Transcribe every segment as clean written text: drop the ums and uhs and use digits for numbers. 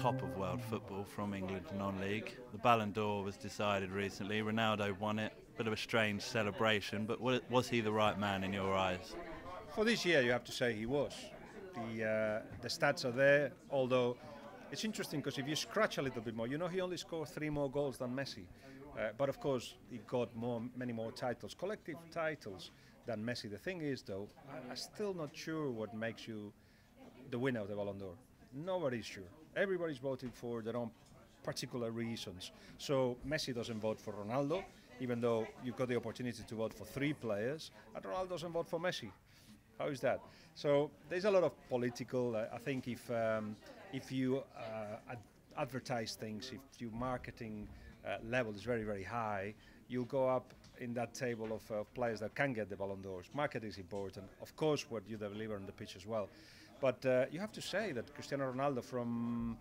top of world football from England non-league. The Ballon d'Or was decided recently. Ronaldo won it. Bit of a strange celebration, but was he the right man in your eyes? For this year, you have to say he was. The stats are there, although it's interesting because if you scratch a little bit more, you know he only scored 3 more goals than Messi. But of course, he got many more titles, collective titles, than Messi. The thing is, though, I'm still not sure what makes you the winner of the Ballon d'Or. Nobody's sure. Everybody's voting for their own particular reasons. So Messi doesn't vote for Ronaldo, even though you've got the opportunity to vote for 3 players, and Ronaldo doesn't vote for Messi. How is that? So there's a lot of political. I think if you advertise things, if your marketing level is very, very high, you'll go up in that table of players that can get the Ballon d'Ors. Market is important. Of course, what you deliver on the pitch as well. But you have to say that Cristiano Ronaldo, from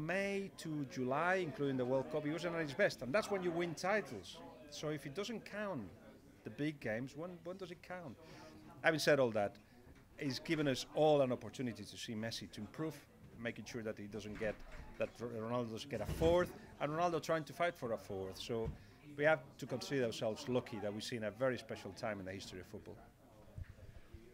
May to July, including the World Cup, he wasn't at his best. And that's when you win titles. So if it doesn't count, the big games, when does it count? Having said all that, he's given us all an opportunity to see Messi to improve, making sure that Ronaldo doesn't get a 4th, and Ronaldo trying to fight for a 4th. So we have to consider ourselves lucky that we've seen a very special time in the history of football.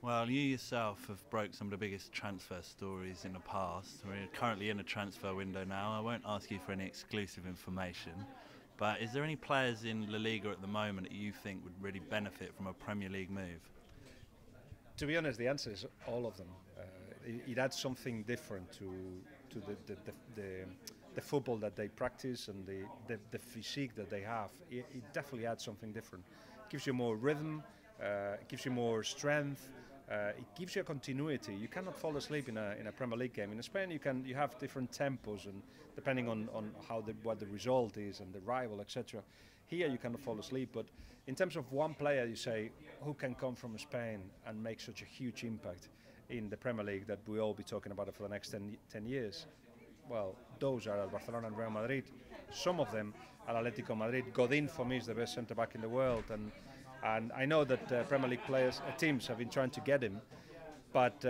Well, you yourself have broke some of the biggest transfer stories in the past. We're currently in a transfer window now. I won't ask you for any exclusive information, but is there any players in La Liga at the moment that you think would really benefit from a Premier League move? To be honest, the answer is all of them. It adds something different to the football that they practice and the physique that they have. It definitely adds something different. It gives you more rhythm, it gives you more strength, it gives you a continuity. You cannot fall asleep in a Premier League game. In Spain, you have different tempos, and depending on what the result is and the rival, etc. Here you cannot fall asleep, but in terms of one player, you say, who can come from Spain and make such a huge impact in the Premier League that we'll all be talking about it for the next 10 years? Well, those are Barcelona and Real Madrid. Some of them are Atletico Madrid. Godin, for me, is the best centre-back in the world, and I know that Premier League teams have been trying to get him, but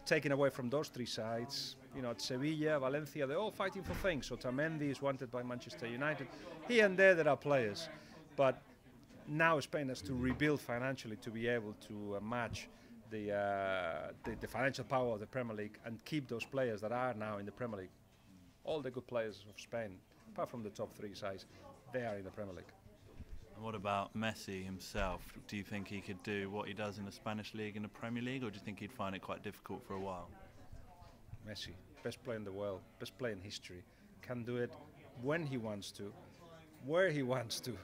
taken away from those 3 sides, you know, at Sevilla, Valencia, they're all fighting for things. So Otamendi is wanted by Manchester United. Here and there are players, but now Spain has to rebuild financially to be able to match the financial power of the Premier League and keep those players that are now in the Premier League. All the good players of Spain, apart from the top 3 sides, they are in the Premier League. And what about Messi himself? Do you think he could do what he does in the Spanish League in the Premier League, or do you think he'd find it quite difficult for a while? Messi, best player in the world, best player in history, can do it when he wants to, where he wants to,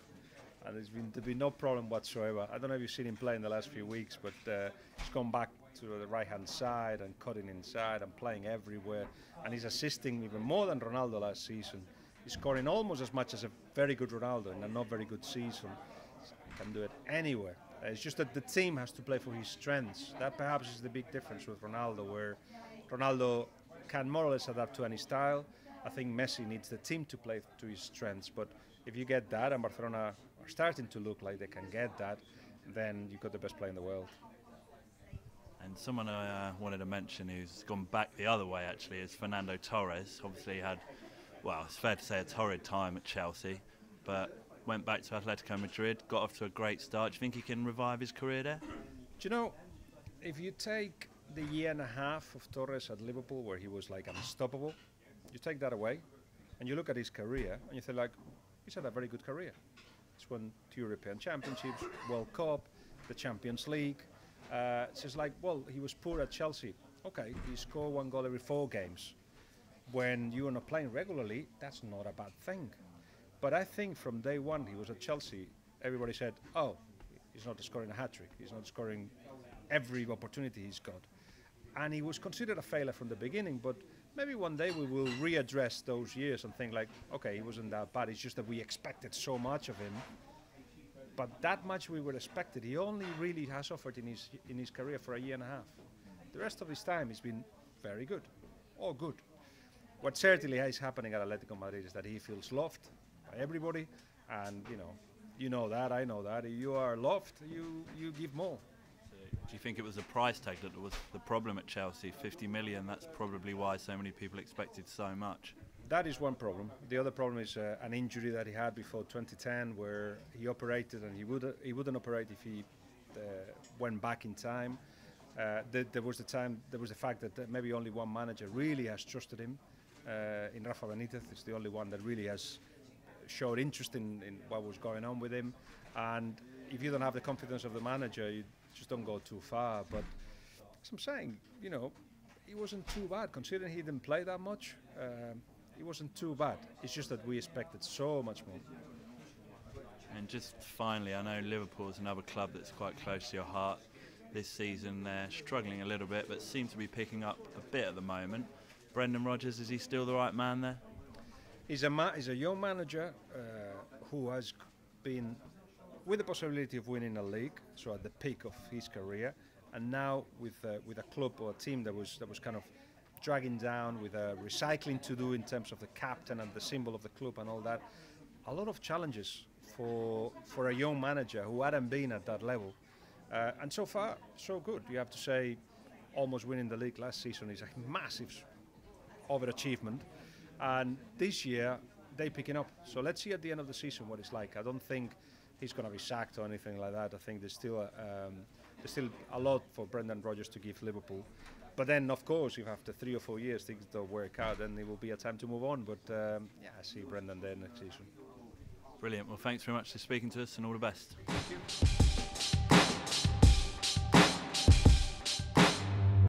and there's been no problem whatsoever. I don't know if you've seen him play in the last few weeks, but he's gone back to the right-hand side and cutting inside and playing everywhere, and he's assisting even more than Ronaldo last season. He's scoring almost as much as a very good Ronaldo in a not very good season. He can do it anywhere. It's just that the team has to play for his strengths. That perhaps is the big difference with Ronaldo, where Ronaldo can more or less adapt to any style. I think Messi needs the team to play to his strengths. But if you get that, and Barcelona are starting to look like they can get that, then you've got the best player in the world. And someone I wanted to mention who's gone back the other way, actually, is Fernando Torres. Obviously had, well, it's fair to say a torrid time at Chelsea, but went back to Atletico Madrid, got off to a great start. Do you think he can revive his career there? Do you know, if you take the year and a half of Torres at Liverpool, where he was like unstoppable, you take that away, and you look at his career, and you think like, he's had a very good career. He's won 2 European Championships, World Cup, the Champions League. It's just like, well, he was poor at Chelsea. Okay, he scored 1 goal every 4 games. When you are not playing regularly, that's not a bad thing. But I think from day one he was at Chelsea, everybody said, oh, he's not scoring a hat-trick. He's not scoring every opportunity he's got. And he was considered a failure from the beginning, but maybe one day we will readdress those years and think like, okay, he wasn't that bad. It's just that we expected so much of him. But that much we were expected. He only really has offered in his career for a year and a half. The rest of his time he's been very good, all good. What certainly is happening at Atletico Madrid is that he feels loved by everybody, and you know that, I know that. If you are loved, you give more. So Do you think it was the price tag that was the problem at Chelsea? 50 million, that's probably why so many people expected so much. That is one problem. The other problem is an injury that he had before 2010, where he operated and he wouldn't operate if he went back in time. There was the fact that maybe only one manager really has trusted him. In Rafa Benitez, it's the only one that really has showed interest in what was going on with him. And if you don't have the confidence of the manager, you just don't go too far. But as I'm saying, you know, he wasn't too bad considering he didn't play that much. He wasn't too bad. It's just that we expected so much more. And just finally, I know Liverpool is another club that's quite close to your heart. This season they're struggling a little bit, but seem to be picking up a bit at the moment. Brendan Rodgers, is he still the right man there? He's a young manager who has been with the possibility of winning a league, so at the peak of his career, and now with a club or a team that was kind of dragging down, with recycling to do in terms of the captain and the symbol of the club and all that. A lot of challenges for a young manager who hadn't been at that level. And so far, so good. You have to say, almost winning the league last season is a massive overachievement. And this year, they're picking up. So let's see at the end of the season what it's like. I don't think he's going to be sacked or anything like that. I think there's still a lot for Brendan Rodgers to give Liverpool. But then, of course, if after 3 or 4 years things don't work out, then it will be a time to move on. But yeah, I see Brendan there next season. Brilliant. Well, thanks very much for speaking to us, and all the best. Thank you.